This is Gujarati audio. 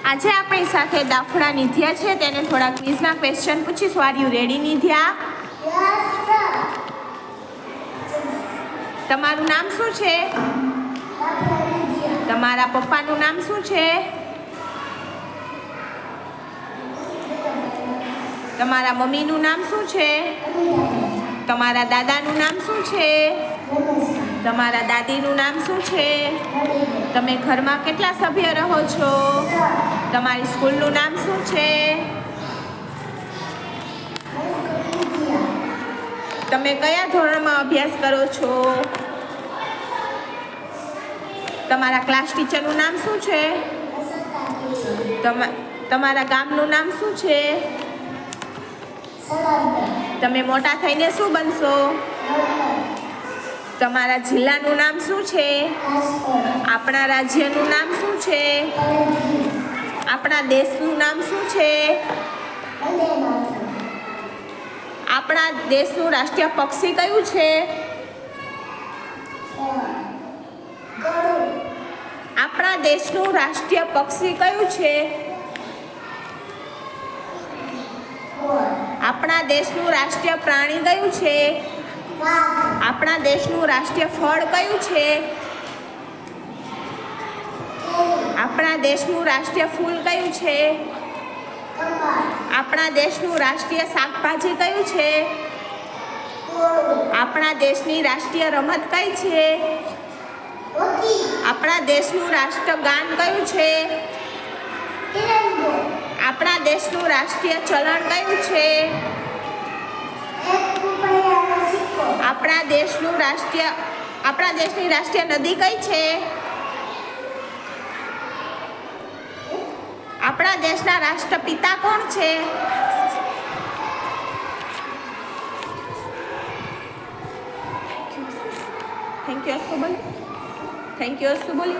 આજે આપણી સાથે દાફડા નિધ્યા છે. તેને થોડા ક્વિઝના ક્વેશ્ચન પૂછીશું. Are you ready Nidhya? તમારું નામ શું છે? તમારા પપ્પાનું નામ શું છે? તમારા મમ્મીનું નામ શું છે? તમારા દાદાનું નામ શું છે? તમારા દાદીનું નામ શું છે? તમે ઘરમાં કેટલા સભ્ય રહો છો? તમારી સ્કૂલનું નામ શું છે? તમે કયા ધોરણમાં અભ્યાસ કરો છો? તમારા ક્લાસ ટીચરનું નામ શું છે? તમારા ગામનું નામ શું છે? તમે મોટા થઈને શું બનશો? તમારા જિલ્લાનું નામ શું છે? આપણા રાજ્યનું નામ શું છે? આપણા દેશનું નામ શું છે? આપણા દેશનું રાષ્ટ્રીય પક્ષી કયું છે? આપણા દેશનું રાષ્ટ્રીય પક્ષી કયું છે? આપણા દેશનું રાષ્ટ્રીય પ્રાણી કયું છે? આપણા દેશનું રાષ્ટ્રીય ફળ કયું છે? આપણા દેશનું રાષ્ટ્રીય ફૂલ કયું છે? આપણા દેશનું રાષ્ટ્રીય શાકભાજી કયું છે? આપણા દેશની રાષ્ટ્રીય રમત કઈ છે? આપણા દેશનું રાષ્ટ્રગાન કયું છે? આપણા દેશનું રાષ્ટ્રીય ચલણ કયું છે? આપણા દેશની રાષ્ટ્રીય નદી કઈ છે? આપણા દેશના રાષ્ટ્રપિતા કોણ છે? થેન્ક યુ અસ્તુ બોલી.